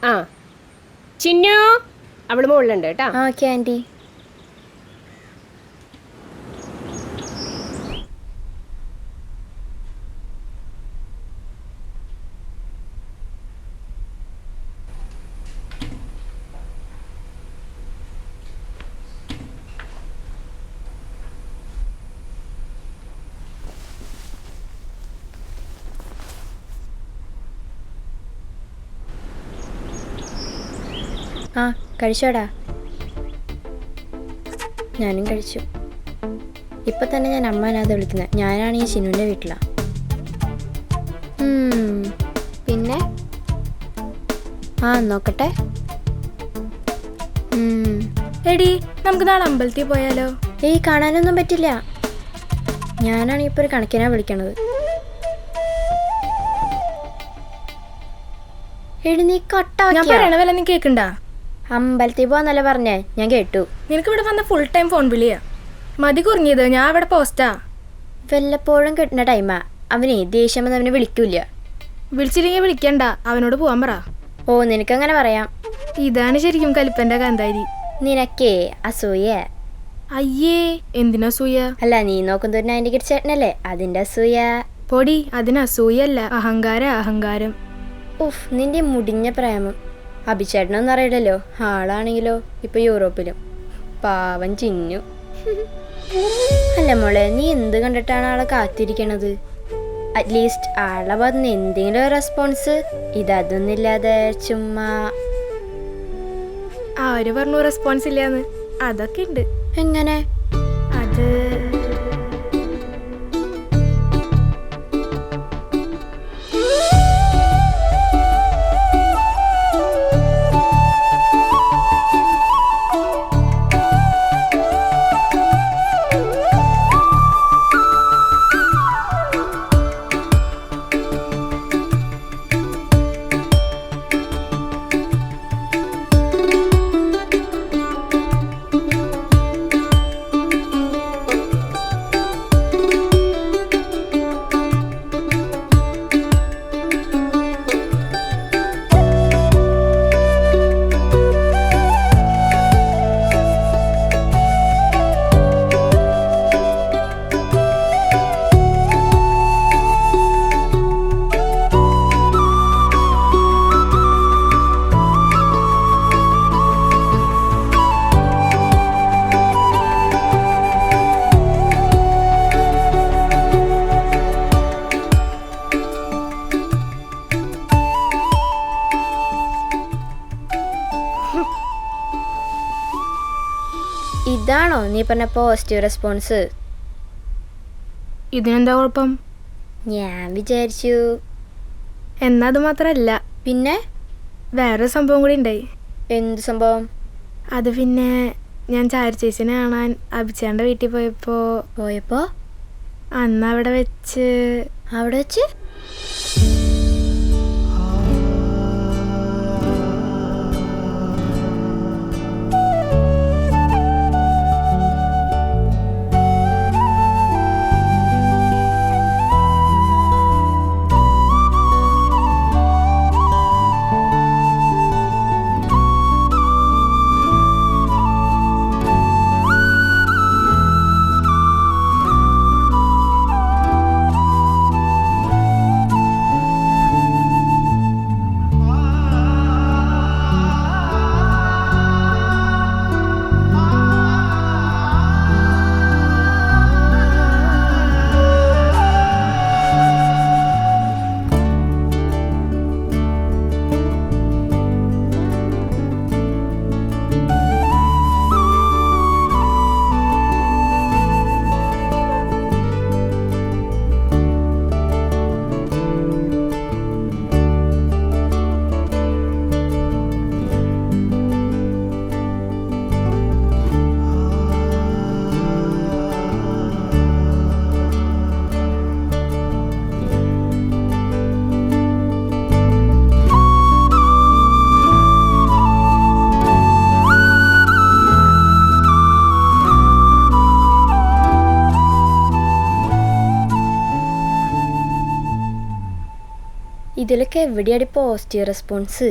ആ ചിന്നു അവള് മുകളിലുണ്ട് കേട്ടാ. Okay aunty. ആ കഴിച്ചോടാ. ഞാനും കഴിച്ചു. ഇപ്പം തന്നെ ഞാൻ അമ്മേനത് വിളിക്കുന്നത്. ഞാനാണെങ്കിൽ ചിന്നുവിൻ്റെ വീട്ടിലാണ്. പിന്നെ ആ നോക്കട്ടെ. എടി നമുക്ക് നാളെ അമ്പലത്തിൽ പോയാലോ? ഏയ് കാണാനൊന്നും പറ്റില്ല. ഞാനാണെങ്കിൽ ഇപ്പോൾ ഒരു കണക്കിനാ വിളിക്കണത്. എടി നീ ഞാൻ കട്ടാക്കിയ. പറയണ വല്ല നീ കേക്കണ്ട? അമ്പലത്തിൽ പോവാന്നല്ല പറഞ്ഞേ, ഞാൻ കേട്ടു. നിനക്ക് ഇവിടെ വന്ന ഫുൾ ടൈം ഫോൺ വിളിയാ. മതി കുറിഞ്ഞത്, ഞാൻ ഇവിടെ പോസ്റ്റാ. വല്ലപ്പോഴും കിട്ടുന്ന ടൈമാ. അവനെ ദേഷ്യം വന്ന് അവനെ വിളിക്കൂല. വിളിച്ചില്ലെങ്കിൽ വിളിക്കണ്ട, അവനോട് പോവാൻ പറ. ഓ നിനക്കങ്ങനെ പറയാം. ഇതാണ് ശരിക്കും കലിപ്പന്റെ കാന്താരി. നിനക്കേ അസൂയ. അയ്യേ എന്തിനാ അസൂയ? അല്ല നീ നോക്കുന്നൊരു 90 കിഡ് ചേട്ടനല്ലേ, അതിന്റെ അസൂയ. പൊടി, അതിന് അസൂയല്ല, അഹങ്കാരം. ഉഫ് നിന്റെ മുടിഞ്ഞ പ്രേമം. അഭിചേട്ടനൊന്നും അറിയില്ലല്ലോ. ആളാണെങ്കിലോ ഇപ്പൊ യൂറോപ്പിലും. പാവം ചിന്നു. അല്ല മോളെ, നീ എന്ത് കണ്ടിട്ടാണ് ആളെ കാത്തിരിക്കണത്? അറ്റ്ലീസ്റ്റ് ആളെ ഭാഗത്തുനിന്ന് എന്തെങ്കിലും റെസ്പോൺസ്. ഇതൊന്നുമില്ലാതെ ചുമ്മാ. ആര് പറഞ്ഞു റെസ്പോൺസ് ഇല്ലാന്ന്? അതൊക്കെ ഉണ്ട്. എങ്ങനെ? അത് ഇതാണോ നീ പറഞ്ഞ പോസിറ്റീവ് റെസ്പോൺസ്? ഇതിനെന്താ കുഴപ്പം? ഞാൻ വിചാരിച്ചു. എന്നാ അത് മാത്രല്ല, പിന്നെ വേറെ സംഭവം കൂടി ഉണ്ടായി. എന്ത് സംഭവം? അത് പിന്നെ ഞാൻ ചാരു ചേച്ചിനെ കാണാൻ അഭിച്ചേൻ്റെ വീട്ടിൽ പോയപ്പോ അന്ന് അവിടെ വെച്ച് ഇതിലൊക്കെ എവിടെയാണ് പോസിറ്റീവ് റെസ്പോൺസ്?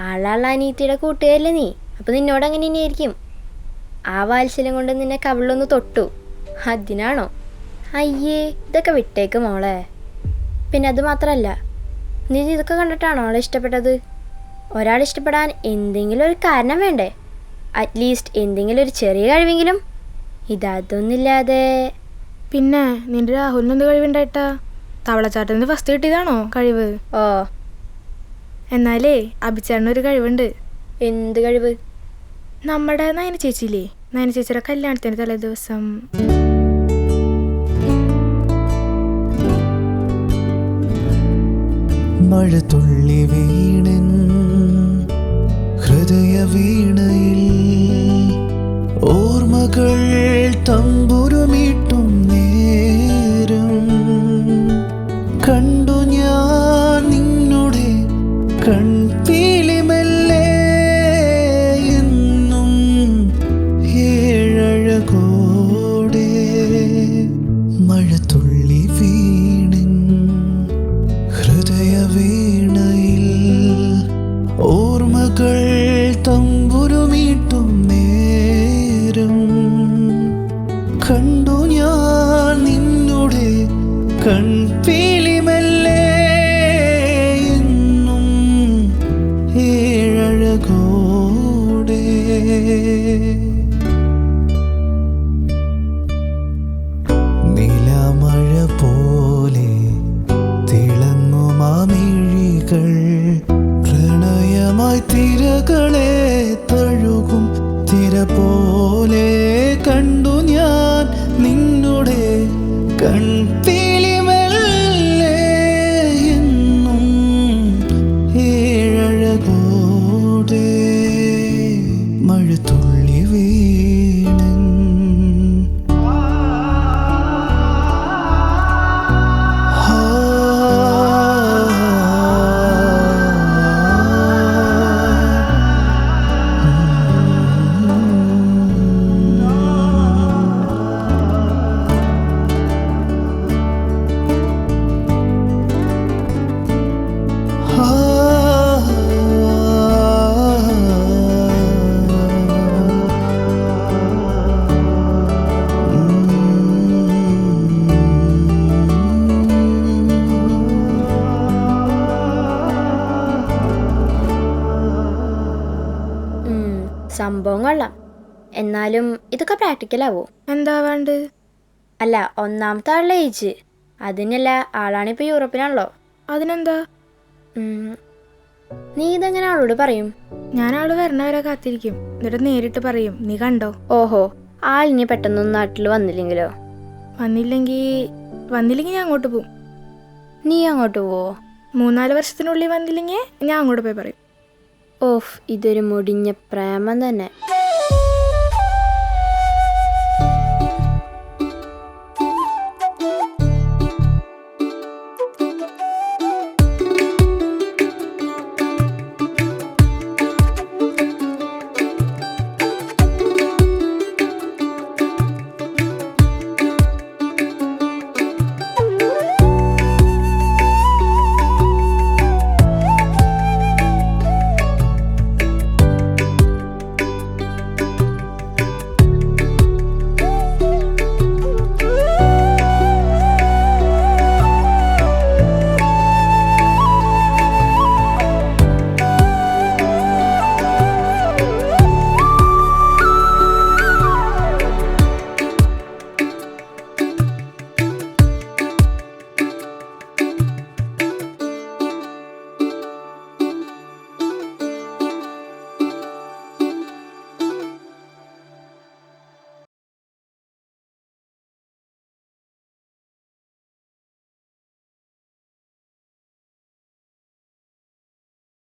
ആളാള അനീത്തിയുടെ കൂട്ടുകാരല്ലേ നീ, അപ്പോൾ നിന്നോട് അങ്ങനെ തന്നെയായിരിക്കും. ആ വാത്സല്യം കൊണ്ട് നിന്നെ കവിളൊന്ന് തൊട്ടു, അതിനാണോ? അയ്യേ, ഇതൊക്കെ വിട്ടേക്ക് മോളെ. പിന്നെ അത് മാത്രമല്ല, നീ ഇതൊക്കെ കണ്ടിട്ടാണോ അവളെ ഇഷ്ടപ്പെട്ടത്? ഒരാൾ ഇഷ്ടപ്പെടാൻ എന്തെങ്കിലും ഒരു കാരണം വേണ്ടേ? അറ്റ്ലീസ്റ്റ് എന്തെങ്കിലും ഒരു ചെറിയ കഴിവെങ്കിലും. ഇതൊന്നുമില്ലാതെ. പിന്നെ നിന്റെ രാഹുലിന് എന്ത് കഴിവുണ്ടായിട്ടാ? തവളച്ചാട്ടത്തിന് ഫസ്റ്റ് കിട്ടിയതാണോ കഴിവ്? ഓ, എന്നാലേ അഭിചേട്ടനൊരു കഴിവുണ്ട്. എന്ത് കഴിവ്? നമ്മുടെ നയന ചേച്ചിയില്ലേ, നയന ചേച്ചിയുടെ കല്യാണത്തിന് തലേ ദിവസം മഴ തുള്ളി വീണൻ ഹൃദയ വീണയിൽ ഓർമ്മകൾ തമ്പുരുമീട്ടും നേരം കണ്ടു ഞാൻ നിന്നുടെ കൺപീലിമെല്ലെ എന്നും ഏഴഴകോടെ മഴ തുള്ളി വീണൻ ഹൃദയ വീണയിൽ ഓർമ്മകൾ തമ്പുരുമീട്ടും നേരം കണ്ടു ഞാൻ നിന്നുടെ കൺപീലിമെല്ലെ എന്നും ഏഴഴകോടെ നിലമഴ പോലെ തിളങ്ങുമാമിഴികൾ പ്രണയമായി തിരകളെ തഴുകും തിര പോലെ കണ്ടു ഞാൻ നിന്നുടെ കൺപീലിമെല്ലെ എന്നും ഏഴഴകോടെ മഴ തുള്ളി വീണൻ സംഭവം കൊള്ളാം. എന്നാലും ഇതൊക്കെ പ്രാക്ടിക്കലാവോ? എന്താവാണ്ട്? അല്ല, ഒന്നാമത്തെ ആളുടെ ഏജ് അതിനല്ല, ആളാണിപ്പോൾ യൂറോപ്പിലാണല്ലോ. അതിനെന്താ? നീ ഇതെങ്ങനെ ആളോട് പറയും? ഞാൻ ആള് വരണവരെ കാത്തിരിക്കും, എന്നിട്ട് നേരിട്ട് പറയും. നീ കണ്ടോ? ഓഹോ, ആളിനി പെട്ടെന്നൊന്നും നാട്ടിൽ വന്നില്ലെങ്കിലോ? വന്നില്ലെങ്കിൽ ഞാൻ അങ്ങോട്ട് പോവും. നീ അങ്ങോട്ട് പോവോ? 3-4 വർഷത്തിനുള്ളിൽ വന്നില്ലെങ്കിൽ ഞാൻ അങ്ങോട്ട് പോയി പറയും. ഓഫ്, ഇതൊരു മുടിഞ്ഞ പ്രേമം തന്നെ.